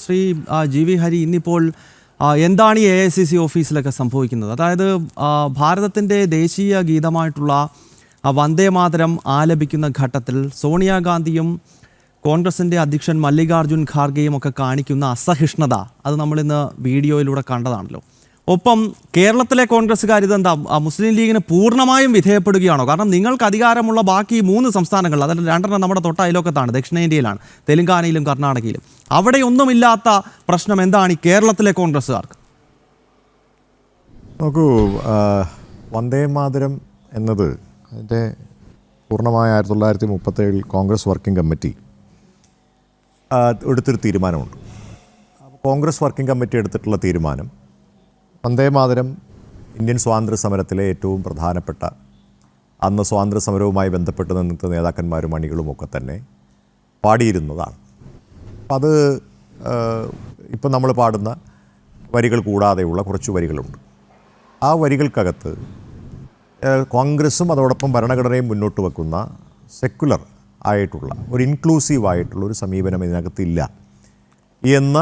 Shri G V Hari, ഇന്നിപ്പോൾ എന്താണ് ഈ AICC ഓഫീസിലൊക്കെ സംഭവിക്കുന്നത്? അതായത് ഭാരതത്തിൻ്റെ ദേശീയ ഗീതമായിട്ടുള്ള വന്ദേമാതരം ആലപിക്കുന്ന ഘട്ടത്തിൽ സോണിയാഗാന്ധിയും കോൺഗ്രസിൻ്റെ അധ്യക്ഷൻ മല്ലികാർജുൻ ഖാർഗെയും ഒക്കെ കാണിക്കുന്ന അസഹിഷ്ണുത അത് നമ്മളിന്ന് വീഡിയോയിലൂടെ കണ്ടതാണല്ലോ. ഒപ്പം കേരളത്തിലെ കോൺഗ്രസ്സുകാർ ഇതെന്താ മുസ്ലിം ലീഗിന് പൂർണ്ണമായും വിധേയപ്പെടുകയാണോ? കാരണം നിങ്ങൾക്ക് അധികാരമുള്ള ബാക്കി 3 സംസ്ഥാനങ്ങൾ, അതിൽ 2 നമ്മുടെ തൊട്ട അയലോക്കത്താണ്, ദക്ഷിണേന്ത്യയിലാണ്, തെലങ്കാനയിലും കർണാടകയിലും. അവിടെയൊന്നുമില്ലാത്ത പ്രശ്നം എന്താണ് ഈ കേരളത്തിലെ കോൺഗ്രസ്സുകാർക്ക്? നോക്കൂ, വന്ദേമാതരം എന്നത് അതിൻ്റെ പൂർണ്ണമായ 1937 കോൺഗ്രസ് വർക്കിംഗ് കമ്മിറ്റി എടുത്തൊരു തീരുമാനമുണ്ട്. കോൺഗ്രസ് വർക്കിംഗ് കമ്മിറ്റി എടുത്തിട്ടുള്ള തീരുമാനം വന്ദേമാതരം ഇന്ത്യൻ സ്വാതന്ത്ര്യ സമരത്തിലെ ഏറ്റവും പ്രധാനപ്പെട്ട, അന്ന് സ്വാതന്ത്ര്യ സമരവുമായി ബന്ധപ്പെട്ട് നിന്ന നേതാക്കന്മാരും അണികളുമൊക്കെ തന്നെ പാടിയിരുന്നതാണ്. അത് ഇപ്പം നമ്മൾ പാടുന്ന വരികൾ കൂടാതെയുള്ള കുറച്ച് വരികളുണ്ട്. ആ വരികൾക്കകത്ത് കോൺഗ്രസും അതോടൊപ്പം ഭരണഘടനയും മുന്നോട്ട് വെക്കുന്ന സെക്കുലർ ആയിട്ടുള്ള ഒരു ഇൻക്ലൂസീവ് ആയിട്ടുള്ള ഒരു സമീപനം ഇതിനകത്തില്ല എന്ന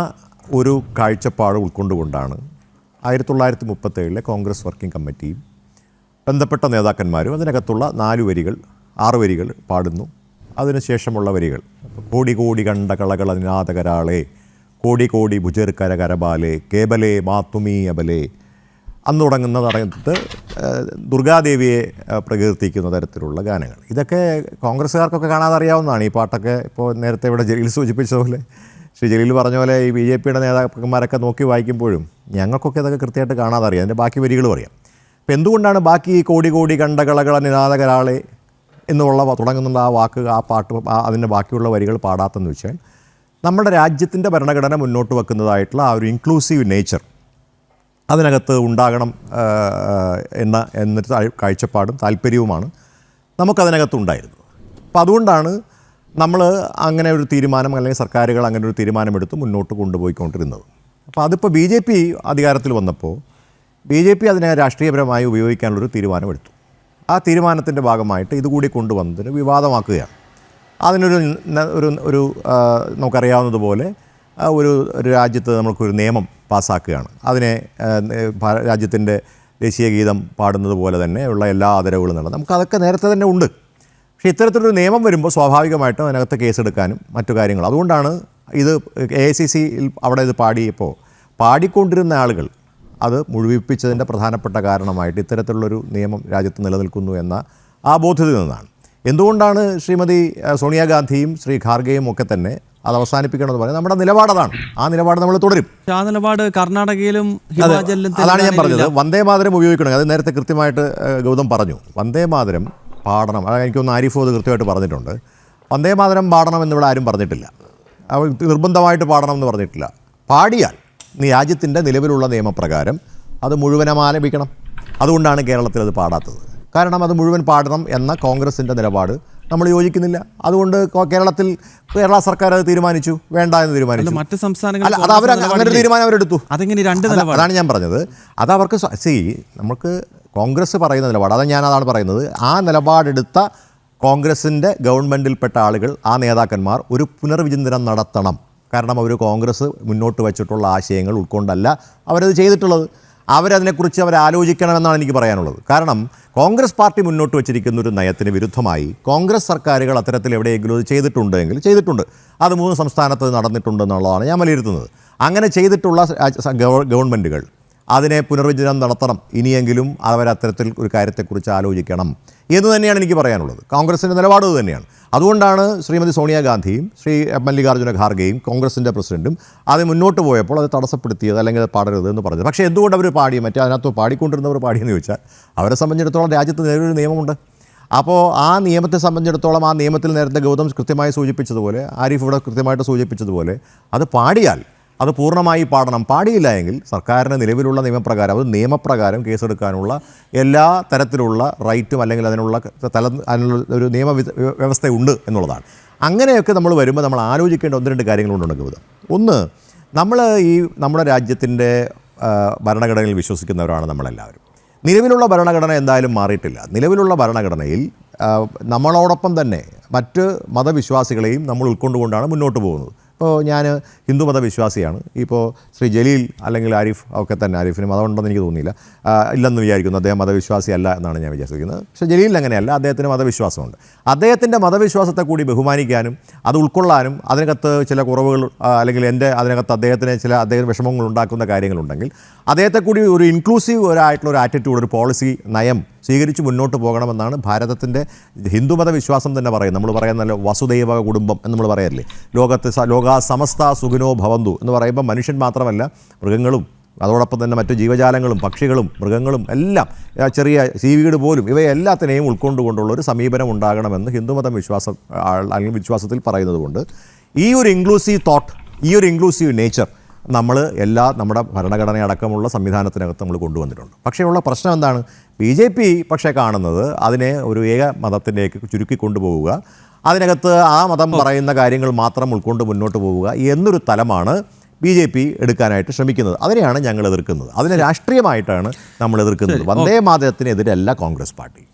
ഒരു കാഴ്ചപ്പാട് ഉൾക്കൊണ്ടുകൊണ്ടാണ് 1937 കോൺഗ്രസ് വർക്കിംഗ് കമ്മിറ്റിയും ബന്ധപ്പെട്ട നേതാക്കന്മാരും അതിനകത്തുള്ള 6 വരികൾ പാടുന്നു. അതിനുശേഷമുള്ള വരികൾ കോടി കോടി കണ്ട കളകൾ നിനാദകരാളെ, കോടി കോടി ഭുജർക്കര കരബാലെ, കേബലേ മാത്തുമീ അബലേ അന്ന് തുടങ്ങുന്ന പറഞ്ഞിട്ട് ദുർഗാദേവിയെ പ്രകീർത്തിക്കുന്ന തരത്തിലുള്ള ഗാനങ്ങൾ. ഇതൊക്കെ കോൺഗ്രസ്സുകാർക്കൊക്കെ കാണാതെ അറിയാവുന്നതാണ്. ഈ പാട്ടൊക്കെ ഇപ്പോൾ നേരത്തെ ഇവിടെ ജലീൽ സൂചിപ്പിച്ചതുപോലെ, ശ്രീ ജലീൽ പറഞ്ഞ പോലെ ഈ BJPയുടെ നേതാക്കന്മാരൊക്കെ നോക്കി വായിക്കുമ്പോഴും ഞങ്ങൾക്കൊക്കെ ഇതൊക്കെ കൃത്യമായിട്ട് കാണാതെ അറിയാം, അതിൻ്റെ ബാക്കി വരികളും അറിയാം. അപ്പോൾ എന്തുകൊണ്ടാണ് ബാക്കി ഈ കോടി കോടി കണ്ട കളകള നിനാദകരാളെ എന്നുള്ള തുടങ്ങുന്ന ആ വാക്ക്, ആ പാട്ട്, അതിൻ്റെ ബാക്കിയുള്ള വരികൾ പാടാത്തെന്ന് വെച്ചാൽ നമ്മുടെ രാജ്യത്തിൻ്റെ ഭരണഘടന മുന്നോട്ട് വെക്കുന്നതായിട്ടുള്ള ആ ഒരു ഇൻക്ലൂസീവ് നേച്ചർ അതിനകത്ത് ഉണ്ടാകണം എന്നൊരു കാഴ്ചപ്പാടും താല്പര്യവുമാണ് നമുക്കതിനകത്തുണ്ടായിരുന്നത്. അപ്പോൾ അതുകൊണ്ടാണ് നമ്മൾ അങ്ങനെ ഒരു തീരുമാനം, അല്ലെങ്കിൽ സർക്കാരുകൾ അങ്ങനെ ഒരു തീരുമാനമെടുത്ത് മുന്നോട്ട് കൊണ്ടുപോയിക്കൊണ്ടിരുന്നത്. അപ്പോൾ അതിപ്പോൾ BJP അധികാരത്തിൽ വന്നപ്പോൾ BJP അതിനെ രാഷ്ട്രീയപരമായി ഉപയോഗിക്കാനുള്ളൊരു തീരുമാനമെടുത്തു. ആ തീരുമാനത്തിൻ്റെ ഭാഗമായിട്ട് ഇതുകൂടി കൊണ്ടുവന്നതിന് വിവാദമാക്കുകയാണ്. അതിനൊരു ഒരു നമുക്കറിയാവുന്നതുപോലെ ഒരു രാജ്യത്ത് നമുക്കൊരു നിയമം പാസ്സാക്കുകയാണ്. അതിനെ രാജ്യത്തിൻ്റെ ദേശീയ ഗീതം പാടുന്നത് പോലെ തന്നെ ഉള്ള എല്ലാ ആദരവുകളും നടന്നു. നമുക്കതൊക്കെ നേരത്തെ തന്നെ ഉണ്ട്. പക്ഷേ ഇത്തരത്തിലൊരു നിയമം വരുമ്പോൾ സ്വാഭാവികമായിട്ടും അതിനകത്ത് കേസെടുക്കാനും മറ്റു കാര്യങ്ങൾ. അതുകൊണ്ടാണ് ഇത് AICCയിൽ അവിടെ ഇത് പാടിയപ്പോൾ പാടിക്കൊണ്ടിരുന്ന ആളുകൾ അത് മുഴുവിപ്പിച്ചതിൻ്റെ പ്രധാനപ്പെട്ട കാരണമായിട്ട് ഇത്തരത്തിലുള്ളൊരു നിയമം രാജ്യത്ത് നിലനിൽക്കുന്നു എന്ന ആ ബോധ്യതയിൽ നിന്നാണ്. എന്തുകൊണ്ടാണ് ശ്രീമതി സോണിയാഗാന്ധിയും ശ്രീ ഖാർഗെയും ഒക്കെ തന്നെ അത് അവസാനിപ്പിക്കണമെന്ന് പറയുന്നത് നമ്മുടെ നിലപാടതാണ്. ആ നിലപാട് നമ്മൾ തുടരും. ആ നിലപാട് കർണാടകയിലും ഹിമാചലിലും, അതാണ് ഞാൻ പറഞ്ഞത്. വന്ദേമാതരം ഉപയോഗിക്കണം. അത് നേരത്തെ കൃത്യമായിട്ട് ഗൗതം പറഞ്ഞു. വന്ദേമാതരം പാടണം. അതായത് എനിക്കൊന്ന് ആരിഫോ അത് കൃത്യമായിട്ട് പറഞ്ഞിട്ടുണ്ട്. വന്ദേമാതരം പാടണം എന്നിവിടെ ആരും പറഞ്ഞിട്ടില്ല. നിർബന്ധമായിട്ട് പാടണം എന്ന് പറഞ്ഞിട്ടില്ല. പാടിയാൽ രാജ്യത്തിൻ്റെ നിലവിലുള്ള നിയമപ്രകാരം അത് മുഴുവനും ആലപിക്കണം. അതുകൊണ്ടാണ് കേരളത്തിൽ അത് പാടാത്തത്. കാരണം അത് മുഴുവൻ പാടണം എന്ന കോൺഗ്രസിൻ്റെ നിലപാട് നമ്മൾ യോജിക്കുന്നില്ല. അതുകൊണ്ട് കേരള സർക്കാർ അത് തീരുമാനിച്ചു, വേണ്ട എന്ന് തീരുമാനിച്ചു. മറ്റ് സംസ്ഥാനങ്ങൾ അത് അങ്ങനെ തീരുമാനം അവരെടുത്തു. അതാണ് ഞാൻ പറഞ്ഞത്. അത് അവർക്ക് നമുക്ക് കോൺഗ്രസ് പറയുന്ന നിലപാട്, അതാണ് പറയുന്നത്. ആ നിലപാടെടുത്ത കോൺഗ്രസിൻ്റെ ഗവൺമെൻറ്റിൽപ്പെട്ട ആളുകൾ, ആ നേതാക്കന്മാർ ഒരു പുനർവിചിന്തനം നടത്തണം. കാരണം അവർ കോൺഗ്രസ് മുന്നോട്ട് വച്ചിട്ടുള്ള ആശയങ്ങൾ ഉൾക്കൊണ്ടല്ല അവരത് ചെയ്തിട്ടുള്ളത്. അവരതിനെക്കുറിച്ച് ആലോചിക്കണമെന്നാണ് എനിക്ക് പറയാനുള്ളത്. കാരണം കോൺഗ്രസ് പാർട്ടി മുന്നോട്ട് വച്ചിരിക്കുന്ന ഒരു നയത്തിന് വിരുദ്ധമായി കോൺഗ്രസ് സർക്കാരുകൾ അത്തരത്തിൽ എവിടെയെങ്കിലും അത് ചെയ്തിട്ടുണ്ടെങ്കിൽ ചെയ്തിട്ടുണ്ട്. അത് 3 സംസ്ഥാനത്ത് നടന്നിട്ടുണ്ടെന്നുള്ളതാണ് ഞാൻ വിലയിരുത്തുന്നത്. അങ്ങനെ ചെയ്തിട്ടുള്ള ഗവൺമെൻറ്റുകൾ അതിനെ പുനർവിചിന്തനം നടത്തണം. ഇനിയെങ്കിലും അവരത്തരത്തിൽ ഒരു കാര്യത്തെക്കുറിച്ച് ആലോചിക്കണം എന്ന് തന്നെയാണ് എനിക്ക് പറയാനുള്ളത്. കോൺഗ്രസിൻ്റെ നിലപാട് തന്നെയാണ്. അതുകൊണ്ടാണ് ശ്രീമതി സോണിയാഗാന്ധിയും ശ്രീ മല്ലികാർജുന ഖാർഗെയും കോൺഗ്രസിൻ്റെ പ്രസിഡൻറ്റും അത് മുന്നോട്ട് പോയപ്പോൾ അത് തടസ്സപ്പെടുത്തിയത്, അല്ലെങ്കിൽ അത് പാടരുത് എന്ന് പറഞ്ഞത്. പക്ഷേ എന്തുകൊണ്ട് അവർ പാടി, അതിനകത്ത് പാടിക്കൊണ്ടിരുന്നവർ പാടിയെന്ന് ചോദിച്ചാൽ അവരെ സംബന്ധിച്ചിടത്തോളം രാജ്യത്ത് നിലവിലൊരു നിയമമുണ്ട്. അപ്പോൾ ആ നിയമത്തെ സംബന്ധിച്ചിടത്തോളം ആ നിയമത്തിൽ നേരത്തെ ഗൗതം കൃത്യമായി സൂചിപ്പിച്ചതുപോലെ, ആരിഫ് ഇവിടെ കൃത്യമായിട്ട് സൂചിപ്പിച്ചതുപോലെ, അത് പാടിയാൽ അത് പൂർണ്ണമായി പാടണം. പാടിയില്ല എങ്കിൽ സർക്കാരിന് നിലവിലുള്ള നിയമപ്രകാരം, അത് നിയമപ്രകാരം കേസെടുക്കാനുള്ള എല്ലാ തരത്തിലുള്ള റൈറ്റും അല്ലെങ്കിൽ അതിനുള്ള ഒരു നിയമ വ്യവസ്ഥയുണ്ട് എന്നുള്ളതാണ്. അങ്ങനെയൊക്കെ നമ്മൾ വരുമ്പോൾ നമ്മൾ ആലോചിക്കേണ്ട 1-2 കാര്യങ്ങളുണ്ട് ഗൗതം. ഒന്ന്, നമ്മുടെ രാജ്യത്തിൻ്റെ ഭരണഘടനയിൽ വിശ്വസിക്കുന്നവരാണ് നമ്മളെല്ലാവരും. നിലവിലുള്ള ഭരണഘടന എന്തായാലും മാറിയിട്ടില്ല. നിലവിലുള്ള ഭരണഘടനയിൽ നമ്മളോടൊപ്പം തന്നെ മറ്റ് മതവിശ്വാസികളെയും നമ്മൾ ഉൾക്കൊണ്ടുകൊണ്ടാണ് മുന്നോട്ട് പോകുന്നത്. ഇപ്പോൾ ഞാൻ ഹിന്ദുമത വിശ്വാസിയാണ്. ഇപ്പോൾ ശ്രീ ജലീൽ അല്ലെങ്കിൽ ആരിഫ് ഒക്കെ തന്നെ, ആരിഫിന് മതമുണ്ടെന്ന് എനിക്ക് തോന്നിയില്ല, ഇല്ലെന്ന് വിചാരിക്കുന്നു. അദ്ദേഹം മതവിശ്വാസി അല്ല എന്നാണ് ഞാൻ വിചാരിക്കുന്നത്. പക്ഷേ ജലീലിൽ അങ്ങനെയല്ല, അദ്ദേഹത്തിന് മതവിശ്വാസമുണ്ട്. അദ്ദേഹത്തിൻ്റെ മതവിശ്വാസത്തെ കൂടി ബഹുമാനിക്കാനും അത് ഉൾക്കൊള്ളാനും അതിനകത്ത് ചില കുറവുകൾ അല്ലെങ്കിൽ അതിനകത്ത് അദ്ദേഹത്തിന് വിഷമങ്ങൾ ഉണ്ടാക്കുന്ന കാര്യങ്ങളുണ്ടെങ്കിൽ അദ്ദേഹത്തെ കൂടി ഒരു ഇൻക്ലൂസീവ് ആയിട്ടുള്ള ഒരു ആറ്റിറ്റ്യൂഡ്, ഒരു പോളിസി നയം സ്വീകരിച്ച് മുന്നോട്ട് പോകണമെന്നാണ് ഭാരതത്തിൻ്റെ ഹിന്ദുമത വിശ്വാസം തന്നെ പറയുന്നത്. നമ്മൾ പറയുന്നല്ലോ വസുദൈവ കുടുംബം എന്ന് നമ്മൾ പറയല്ലേ, ലോക സമസ്ത സുഖിനോ ഭവന്തു എന്ന് പറയുമ്പോൾ മനുഷ്യൻ മാത്രമല്ല മൃഗങ്ങളും അതോടൊപ്പം തന്നെ മറ്റു ജീവജാലങ്ങളും പക്ഷികളും മൃഗങ്ങളും എല്ലാം, ചെറിയ ജീവികൾ പോലും, ഇവയെല്ലാത്തിനെയും ഉൾക്കൊണ്ടുകൊണ്ടുള്ള ഒരു സമീപനം ഉണ്ടാകണമെന്ന് ഹിന്ദുമതം അല്ലെങ്കിൽ വിശ്വാസത്തിൽ പറയുന്നത് കൊണ്ട് ഈ ഒരു ഇൻക്ലൂസീവ് തോട്ട്, ഈ ഒരു ഇൻക്ലൂസീവ് നേച്ചർ നമ്മൾ നമ്മുടെ ഭരണഘടന അടക്കമുള്ള സംവിധാനത്തിനകത്ത് നമ്മൾ കൊണ്ടുവന്നിട്ടുണ്ട്. പക്ഷേ ഉള്ള പ്രശ്നം എന്താണ്? BJP പക്ഷേ കാണുന്നത് അതിനെ ഒരു ഏക മതത്തിലേക്ക് ചുരുക്കി കൊണ്ടുപോവുക, അതിനകത്ത് ആ മതം പറയുന്ന കാര്യങ്ങൾ മാത്രം ഉൾക്കൊണ്ട് മുന്നോട്ട് പോവുക എന്നൊരു തലമാണ് BJP എടുക്കാനായിട്ട് ശ്രമിക്കുന്നത്. അതിനെയാണ് ഞങ്ങൾ എതിർക്കുന്നത്. അതിനെ രാഷ്ട്രീയമായിട്ടാണ് നമ്മൾ എതിർക്കുന്നത്. വന്ദേ മാതരത്തിനെതിരല്ല കോൺഗ്രസ് പാർട്ടി.